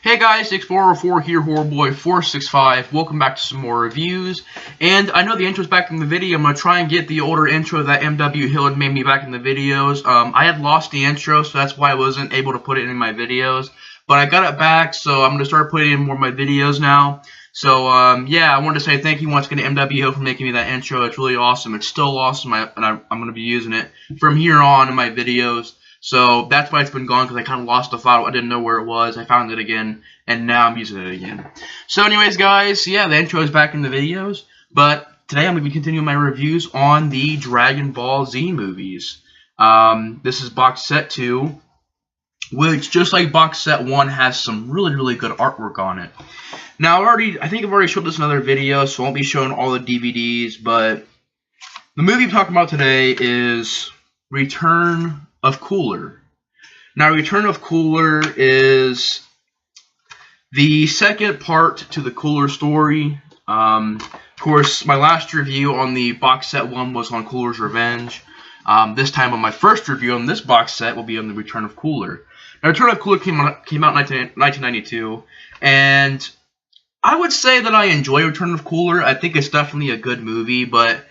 Hey guys, Explorer4 here, Horrorboy465. Welcome back to some more reviews. And I know the intro's back in the video. I'm going to try and get the older intro that MW Hill had made me back in the videos. I had lost the intro, so that's why I wasn't able to put it in my videos. But I got it back, so I'm going to start putting in more of my videos now. So, yeah, I wanted to say thank you once again to MW Hill for making me that intro. It's really awesome. It's still awesome, and I'm going to be using it from here on in my videos. So that's why it's been gone, because I kind of lost the file. I didn't know where it was. I found it again, and now I'm using it again. So anyways, guys, yeah, the intro is back in the videos. But today I'm going to be continuing my reviews on the Dragon Ball Z movies. This is box set 2, which, just like box set 1, has some really good artwork on it. Now, I think I've already showed this in another video, so I won't be showing all the DVDs, but the movie I'm talking about today is Return of Cooler. Now, Return of Cooler is the second part to the Cooler story. Of course, my last review on the box set 1 was on Cooler's Revenge. This time on my first review on this box set will be on the Return of Cooler. Now, Return of Cooler came out in 1992, and I would say that I enjoy Return of Cooler. I think it's definitely a good movie, but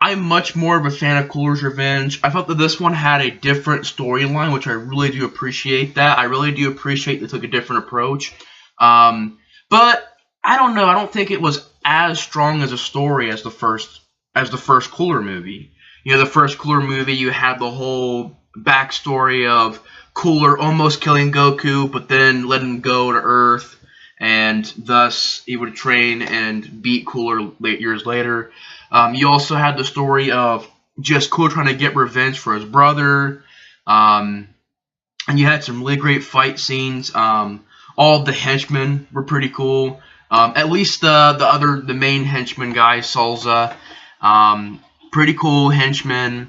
I'm much more of a fan of Cooler's Revenge. I felt that this one had a different storyline, which I really do appreciate that. I really do appreciate they took a different approach. But I don't know. I don't think it was as strong as a story as the first Cooler movie. You know, the first Cooler movie, you had the whole backstory of Cooler almost killing Goku, but then letting him go to Earth, and thus he would train and beat Cooler years later. You also had the story of just Cooler trying to get revenge for his brother, and you had some really great fight scenes. All of the henchmen were pretty cool. At least the main henchman guy, Salza, pretty cool henchman.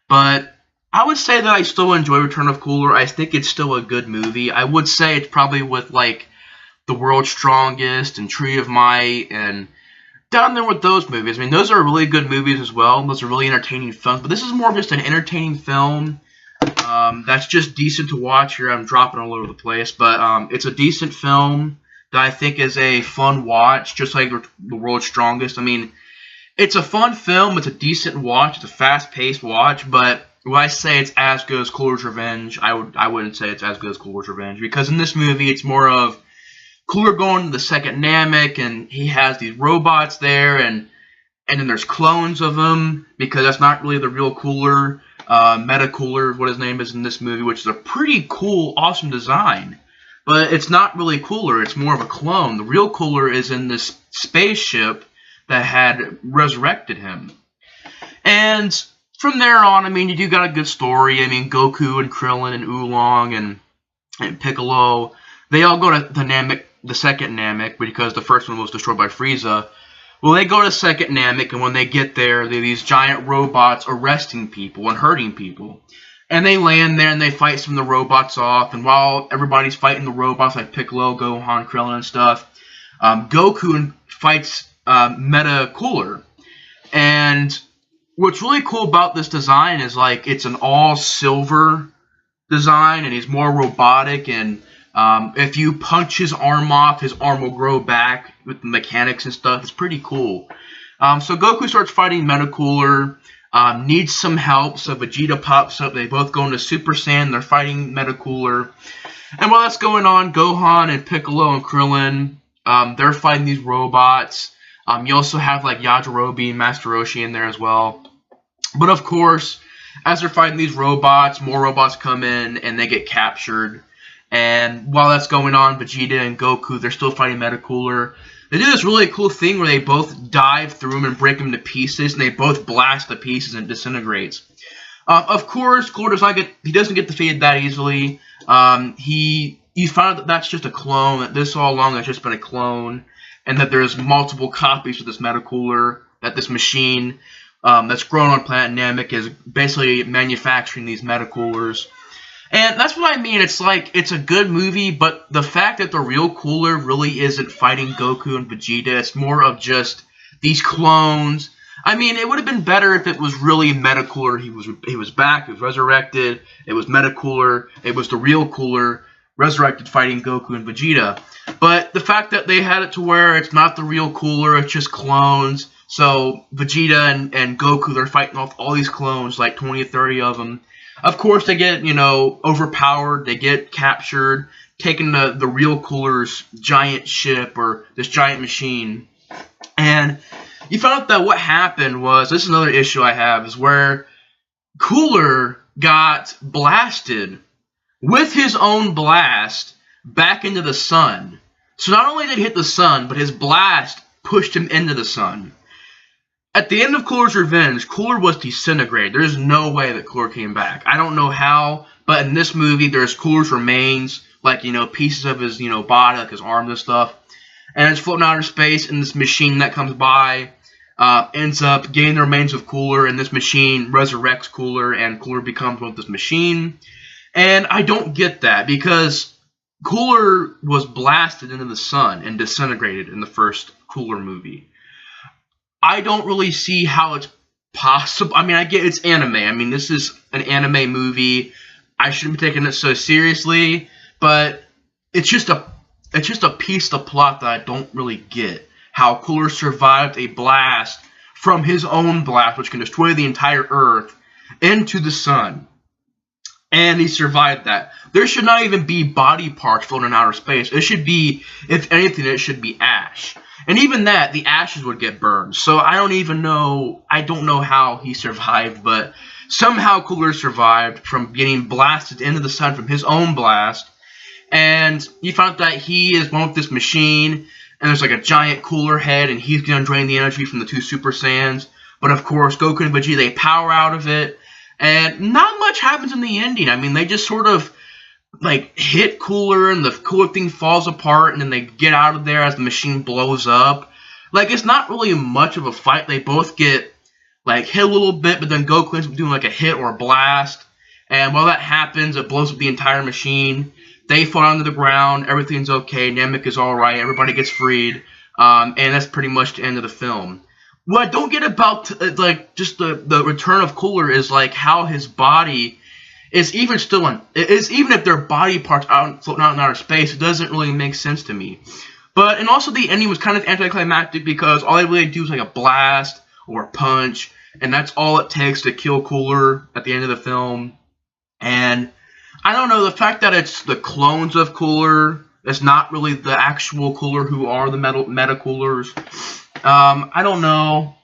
But I would say that I still enjoy Return of Cooler. I think it's still a good movie. I would say it's probably with like The World's Strongest and Tree of Might and down there with those movies. I mean, those are really good movies as well. Those are really entertaining films. But this is more of just an entertaining film that's just decent to watch. Here I'm dropping all over the place. But it's a decent film that I think is a fun watch, just like The World's Strongest. I mean, it's a fun film. It's a decent watch. It's a fast-paced watch. But when I say it's as good as Cooler's Revenge, I wouldn't say it's as good as Cooler's Revenge. Because in this movie, it's more of Cooler going to the second Namek, and he has these robots there, and then there's clones of him, because that's not really the real Cooler. Meta Cooler, what his name is in this movie, which is a pretty cool, awesome design. But it's not really Cooler, it's more of a clone. The real Cooler is in this spaceship that had resurrected him. And from there on, I mean, you do got a good story. I mean, Goku and Krillin and Oolong and Piccolo, they all go to Namek, the second Namek, because the first one was destroyed by Frieza. Well, they go to second Namek, and when they get there, they're these giant robots arresting people and hurting people. And they land there, and they fight some of the robots off, and while everybody's fighting the robots, like Piccolo, Gohan, Krillin, and stuff, Goku fights Meta Cooler. And what's really cool about this design is, like, it's an all-silver design, and he's more robotic, and if you punch his arm off, his arm will grow back with the mechanics and stuff. It's pretty cool. So Goku starts fighting Meta Cooler, needs some help, so Vegeta pops up. They both go into Super Saiyan. They're fighting Meta Cooler. And while that's going on, Gohan and Piccolo and Krillin, they're fighting these robots. You also have like Yajirobe and Master Roshi in there as well. But of course, as they're fighting these robots, more robots come in and they get captured. And while that's going on, Vegeta and Goku, they're still fighting Meta Cooler. They do this really cool thing where they both dive through him and break him to pieces, and they both blast the pieces and it disintegrates. Of course, Cooler doesn't get defeated that easily. You find out that that's just a clone, that this all along has just been a clone, and that there's multiple copies of this Meta Cooler, that this machine that's grown on planet Namek is basically manufacturing these Meta Coolers. And that's what I mean. It's like, it's a good movie, but the fact that the real Cooler really isn't fighting Goku and Vegeta, it's more of just these clones. I mean, it would have been better if it was really Meta Cooler. He was back, he was resurrected, it was Meta Cooler, it was the real Cooler resurrected fighting Goku and Vegeta. But the fact that they had it to where it's not the real Cooler, it's just clones. So Vegeta and Goku, they're fighting off all these clones, like 20 or 30 of them. Of course, they get, overpowered. They get captured, taking the real Cooler's giant ship or this giant machine. And you found out that what happened was, this is another issue I have, is where Cooler got blasted with his own blast back into the sun. So not only did he hit the sun, but his blast pushed him into the sun. At the end of Cooler's Revenge, Cooler was disintegrated. There's no way that Cooler came back. I don't know how, but in this movie, there's Cooler's remains, like, pieces of his, body, like his arms and stuff. And it's floating out of space, and this machine that comes by ends up getting the remains of Cooler, and this machine resurrects Cooler, and Cooler becomes one with this machine. And I don't get that, because Cooler was blasted into the sun and disintegrated in the first Cooler movie. I don't really see how it's possible. I mean, I get it's anime. I mean, this is an anime movie. I shouldn't be taking it so seriously, but it's just a piece of plot that I don't really get. How Cooler survived a blast from his own blast, which can destroy the entire Earth, into the sun. And he survived that. There should not even be body parts floating in outer space. It should be, if anything, it should be ash. And even that, the ashes would get burned. So I don't know how he survived, but somehow Cooler survived from getting blasted into the sun from his own blast. And you found out that he is one with this machine, and there's like a giant Cooler head, and he's going to drain the energy from the two Super Saiyans. But of course, Goku and Vegeta, they power out of it. And not much happens in the ending. I mean, they just sort of like hit Cooler, and the Cooler thing falls apart, and then they get out of there as the machine blows up. Like, it's not really much of a fight. They both get like hit a little bit, but then Goku ends up doing like a hit or a blast. And while that happens, it blows up the entire machine. They fall onto the ground. Everything's okay. Namek is all right. Everybody gets freed. And that's pretty much the end of the film. What I don't get about like just the return of Cooler is like how his body is even if their body parts floating out in outer space, it doesn't really make sense to me. And also the ending was kind of anticlimactic because all they really do is like a blast or a punch, and that's all it takes to kill Cooler at the end of the film. And I don't know, the fact that it's the clones of Cooler, it's not really the actual Cooler who are the meta Coolers. I don't know.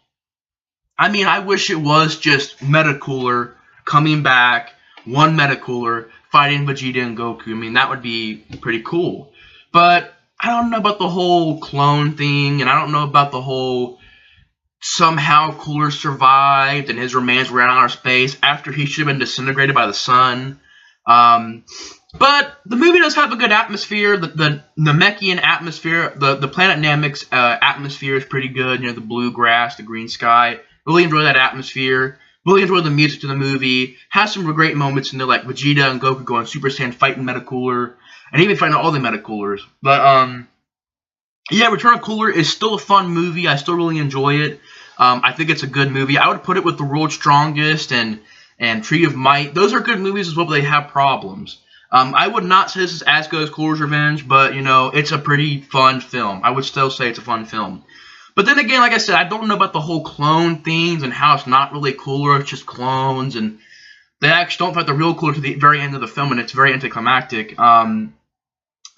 I mean, I wish it was just Meta Cooler coming back, one Meta Cooler fighting Vegeta and Goku. I mean, that would be pretty cool. But I don't know about the whole clone thing, and I don't know about the whole somehow Cooler survived and his remains were out in outer space after he should have been disintegrated by the sun. But the movie does have a good atmosphere. The Namekian atmosphere, the planet Namek's atmosphere is pretty good. The blue grass, the green sky. Really enjoy that atmosphere. Really enjoy the music to the movie. Has some great moments in there, like Vegeta and Goku going Super Saiyan fighting Meta Cooler, and even fighting all the Meta Coolers. But yeah, Return of Cooler is still a fun movie. I still really enjoy it. I think it's a good movie. I would put it with The World's Strongest and Tree of Might. Those are good movies as well, but they have problems. I would not say this is as good as Cooler's Revenge, but, it's a pretty fun film. I would still say it's a fun film. But then again, like I said, I don't know about the whole clone things and how it's not really Cooler, it's just clones, and they actually don't fight the real Cooler to the very end of the film, and it's very anticlimactic. And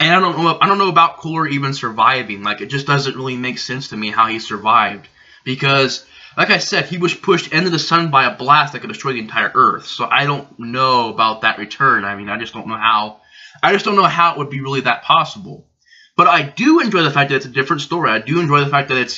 I don't know about Cooler even surviving. Like, it just doesn't really make sense to me how he survived. Because, like I said, he was pushed into the sun by a blast that could destroy the entire Earth. So I don't know about that return. I mean, I just don't know how it would be really that possible. But I do enjoy the fact that it's a different story. I do enjoy the fact that it's,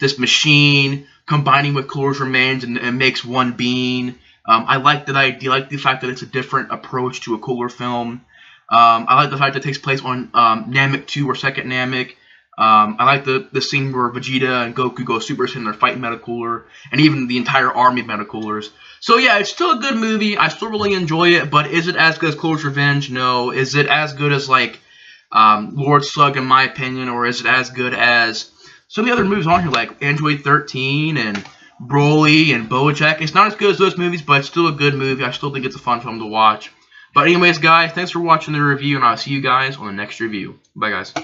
this machine combining with Cooler's remains and makes one being. I like that idea. I like the fact that it's a different approach to a Cooler film. I like the fact that it takes place on Namek 2 or Second Namek. I like the scene where Vegeta and Goku go Super Saiyan and they're fighting Meta Cooler, and even the entire army of Meta Coolers. So yeah, it's still a good movie. I still really enjoy it, but is it as good as Cooler's Revenge? No. Is it as good as, like, Lord Slug, in my opinion, or is it as good as some of the other movies on here, like Android 13 and Broly and BoJack? It's not as good as those movies, but it's still a good movie. I still think it's a fun film to watch. But anyways, guys, thanks for watching the review, and I'll see you guys on the next review. Bye, guys.